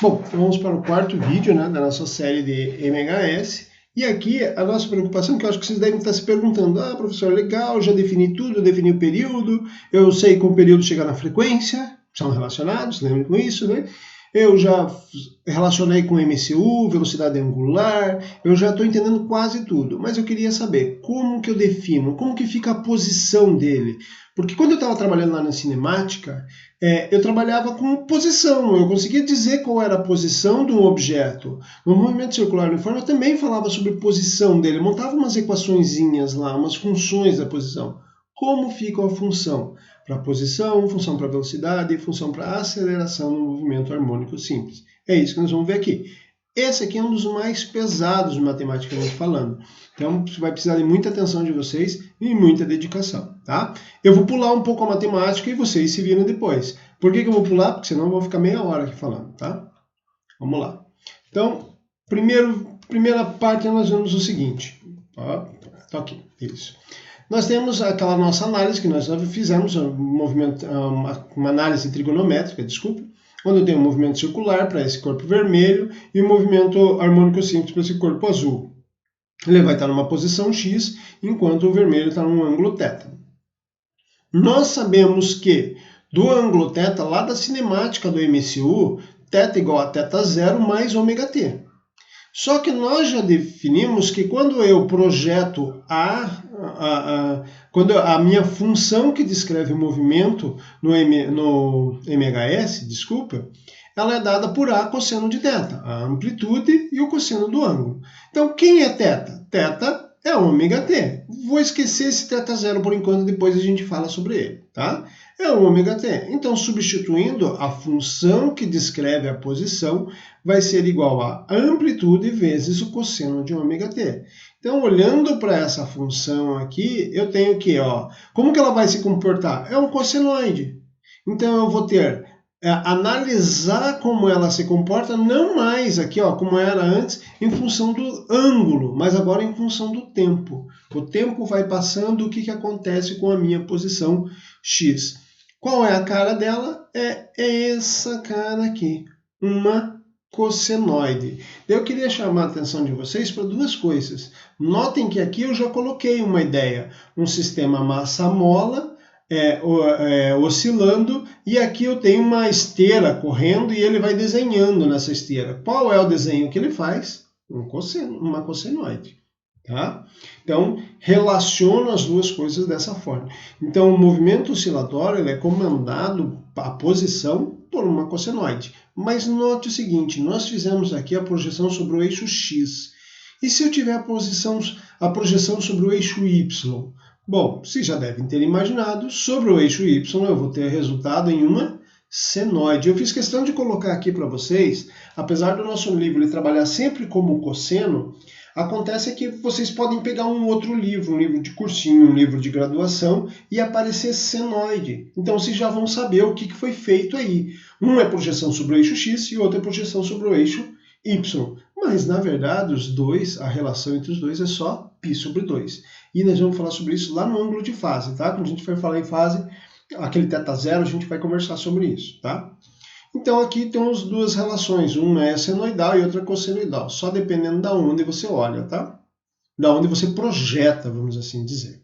Bom, então vamos para o quarto vídeo, né, da nossa série de MHS. E aqui a nossa preocupação, que eu acho que vocês devem estar se perguntando: ah, professor, legal, já defini tudo, defini o período, eu sei como o período chega na frequência, são relacionados, lembrem com isso, né? Eu já relacionei com MCU, velocidade angular, eu já estou entendendo quase tudo, mas eu queria saber como que eu defino, como que fica a posição dele. Porque quando eu estava trabalhando lá na cinemática, eu trabalhava com posição, eu conseguia dizer qual era a posição de um objeto. No movimento circular uniforme eu também falava sobre posição dele, eu montava umas equaçõezinhas lá, umas funções da posição. Como fica a função para posição, função para velocidade e função para aceleração no movimento harmônico simples. É isso que nós vamos ver aqui. Esse aqui é um dos mais pesados matematicamente falando. Então, vai precisar de muita atenção de vocês e muita dedicação, tá? Eu vou pular um pouco a matemática e vocês se viram depois. Por que eu vou pular? Porque senão eu vou ficar meia hora aqui falando, tá? Vamos lá. Então, primeira parte nós vemos o seguinte. Ó, tá aqui, isso. Nós temos aquela nossa análise que nós fizemos, uma análise trigonométrica, desculpa, onde eu tenho um movimento circular para esse corpo vermelho e um movimento harmônico simples para esse corpo azul. Ele vai estar numa posição X, enquanto o vermelho está num ângulo θ. Nós sabemos que do ângulo θ, lá da cinemática do MCU, θ igual a θ0 mais ômega-t. Só que nós já definimos que quando eu projeto quando a minha função que descreve o movimento no MHS, ela é dada por A cosseno de θ, a amplitude e o cosseno do ângulo. Então, quem é θ? θ é ômega-t. Vou esquecer esse θ0 por enquanto, depois a gente fala sobre ele, tá? É o ômega-t. Então, substituindo a função que descreve a posição, vai ser igual a amplitude vezes o cosseno de ômega-t. Então, olhando para essa função aqui, eu tenho que, como que ela vai se comportar? É um cossenoide. Então, eu vou ter analisar como ela se comporta, não mais aqui, como era antes, em função do ângulo, mas agora em função do tempo. O tempo vai passando, o que acontece com a minha posição X. Qual é a cara dela? É essa cara aqui, uma cossenoide. Eu queria chamar a atenção de vocês para duas coisas. Notem que aqui eu já coloquei uma ideia, um sistema massa-mola, oscilando, e aqui eu tenho uma esteira correndo e ele vai desenhando nessa esteira. Qual é o desenho que ele faz? Uma cossenoide. Tá? Então, relaciono as duas coisas dessa forma. Então, o movimento oscilatório ele é comandado, a posição, por uma cossenoide. Mas note o seguinte, nós fizemos aqui a projeção sobre o eixo X. E se eu tiver a projeção sobre o eixo Y? Bom, vocês já devem ter imaginado, sobre o eixo Y eu vou ter resultado em uma senoide. Eu fiz questão de colocar aqui para vocês, apesar do nosso livro ele trabalhar sempre como cosseno, acontece que vocês podem pegar um outro livro, um livro de cursinho, um livro de graduação, e aparecer senoide. Então vocês já vão saber o que foi feito aí. Um é projeção sobre o eixo X e o outro é projeção sobre o eixo Y. Mas, na verdade, a relação entre os dois é só π sobre 2. E nós vamos falar sobre isso lá no ângulo de fase, tá? Quando a gente for falar em fase, aquele θ0, a gente vai conversar sobre isso, tá? Então, aqui temos duas relações. Uma é senoidal e outra é cossenoidal. Só dependendo da onde você olha, tá? Da onde você projeta, vamos assim dizer.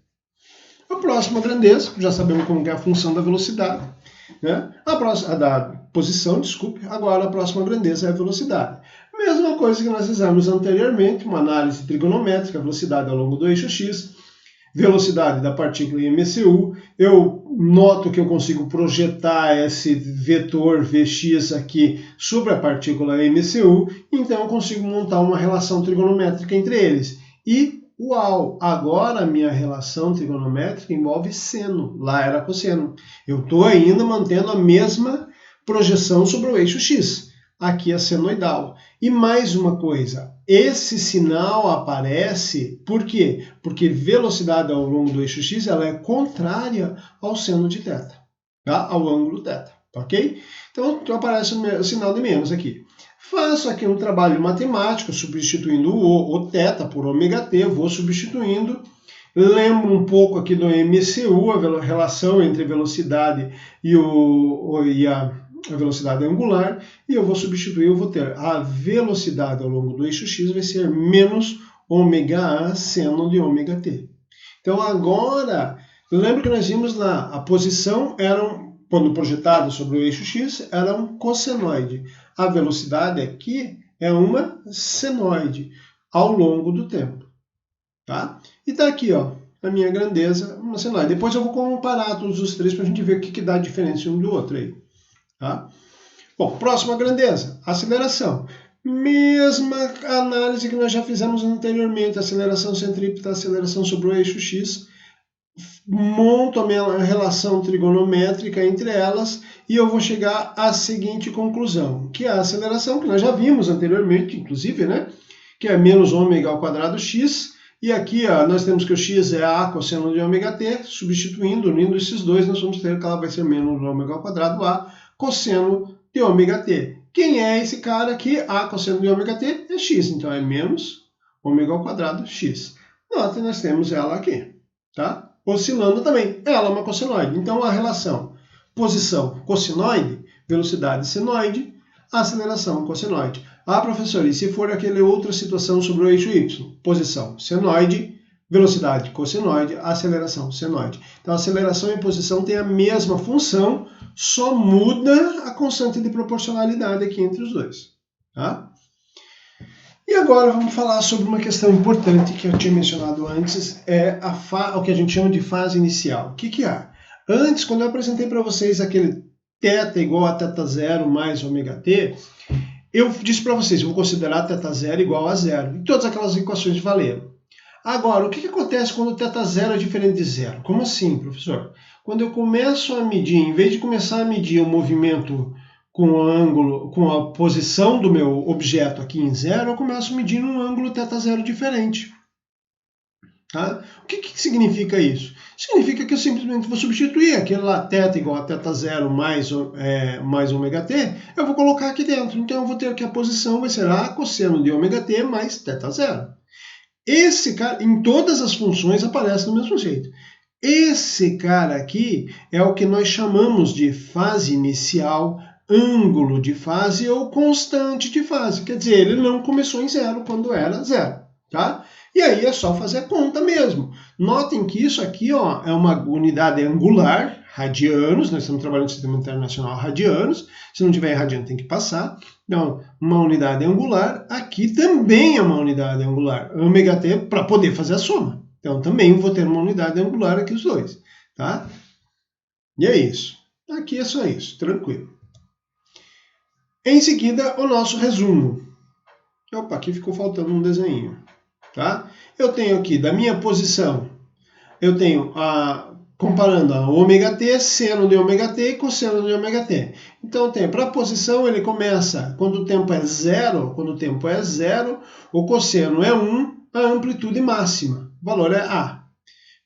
A próxima grandeza, já sabemos como é a função da velocidade. Né? Da posição, desculpe. Agora, a próxima grandeza é a velocidade. Mesma coisa que nós fizemos anteriormente, uma análise trigonométrica, velocidade ao longo do eixo X, velocidade da partícula em MCU. Eu noto que eu consigo projetar esse vetor Vx aqui sobre a partícula MCU, então eu consigo montar uma relação trigonométrica entre eles. E, uau, agora a minha relação trigonométrica envolve seno, lá era cosseno. Eu estou ainda mantendo a mesma projeção sobre o eixo X. Aqui é senoidal. E mais uma coisa, esse sinal aparece, por quê? Porque velocidade ao longo do eixo X ela é contrária ao seno de θ, tá? Ao ângulo θ, ok? Então aparece o sinal de menos aqui. Faço aqui um trabalho matemático, substituindo o θ por ômega-t, vou substituindo. Lembro um pouco aqui do MCU, a relação entre velocidade e a a velocidade angular, e eu vou substituir, eu vou ter a velocidade ao longo do eixo x vai ser menos ômega A seno de ômega t. Então agora, lembra que nós vimos lá, a posição quando projetado sobre o eixo x, era um cossenoide. A velocidade aqui é uma senoide ao longo do tempo. Tá? E está aqui, ó, a minha grandeza, uma senoide. Depois eu vou comparar todos os três para a gente ver o que dá diferença um do outro aí. Tá? Bom, próxima grandeza, aceleração. Mesma análise que nós já fizemos anteriormente, aceleração centrípeta, aceleração sobre o eixo x. Monto a minha relação trigonométrica entre elas e eu vou chegar à seguinte conclusão, que é a aceleração, que nós já vimos anteriormente, inclusive, né? Que é menos ômega ao quadrado x, e aqui ó, nós temos que o x é a cosseno de ômega t, substituindo, unindo esses dois, nós vamos ter que ela vai ser menos ômega ao quadrado a cosseno de ômega t. Quem é esse cara aqui? A cosseno de ômega t é x, então é menos ômega ao quadrado x. Notem, nós temos ela aqui, tá? Oscilando também. Ela é uma cossenoide. Então, a relação posição cossenoide, velocidade senoide, aceleração cossenoide. Ah, professor, e se for aquela outra situação sobre o eixo y? Posição senoide, velocidade cossenoide, aceleração senoide. Então, aceleração e posição têm a mesma função, só muda a constante de proporcionalidade aqui entre os dois. Tá? E agora vamos falar sobre uma questão importante que eu tinha mencionado antes, é o que a gente chama de fase inicial. O que é? Antes, quando eu apresentei para vocês aquele θ igual a θ0 mais ômega t, eu disse para vocês, eu vou considerar θ0 igual a zero, e todas aquelas equações valeram. Agora, o que acontece quando θ0 é diferente de zero? Como assim, professor? Quando eu começo a medir, em vez de começar a medir o movimento com o ângulo, com a posição do meu objeto aqui em zero, eu começo a medir um ângulo θ0 diferente. Tá? O que significa isso? Significa que eu simplesmente vou substituir aquele lá θ igual a θ0 mais ômega t, eu vou colocar aqui dentro. Então eu vou ter que a posição vai ser a cosseno de ômega t mais θ0. Esse cara, em todas as funções, aparece do mesmo jeito. Esse cara aqui é o que nós chamamos de fase inicial, ângulo de fase ou constante de fase. Quer dizer, ele não começou em zero quando era zero. Tá? E aí é só fazer a conta mesmo. Notem que isso aqui ó, é uma unidade angular, radianos, nós estamos trabalhando no sistema internacional radianos, se não tiver radiano tem que passar. Então, uma unidade angular, aqui também é uma unidade angular, ômega t, para poder fazer a soma. Então, também vou ter uma unidade angular aqui os dois. Tá? E é isso. Aqui é só isso, tranquilo. Em seguida, o nosso resumo. Opa, aqui ficou faltando um desenho. Tá? Eu tenho aqui, da minha posição, eu tenho comparando a ômega t, seno de ômega t e cosseno de ômega t. Então, para a posição, ele começa quando o tempo é zero. Quando o tempo é zero, o cosseno é 1, a amplitude máxima. O valor é A.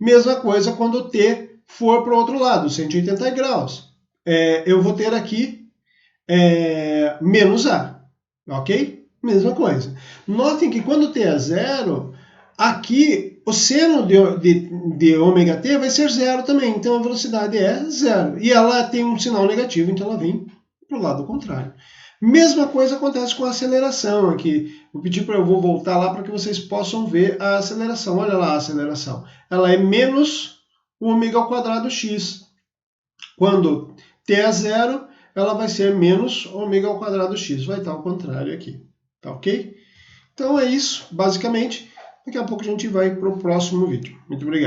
Mesma coisa quando o t for para o outro lado, 180 graus. Eu vou ter aqui menos A. Ok? Mesma coisa. Notem que quando t é zero, aqui o seno de ômega t vai ser zero também. Então a velocidade é zero. E ela tem um sinal negativo, então ela vem para o lado contrário. Mesma coisa acontece com a aceleração aqui. Eu vou voltar lá para que vocês possam ver a aceleração. Olha lá a aceleração. Ela é menos ômega ao quadrado x. Quando t é zero, ela vai ser menos ômega ao quadrado x. Vai estar ao contrário aqui. Tá ok? Então é isso, basicamente. Daqui a pouco a gente vai para o próximo vídeo. Muito obrigado.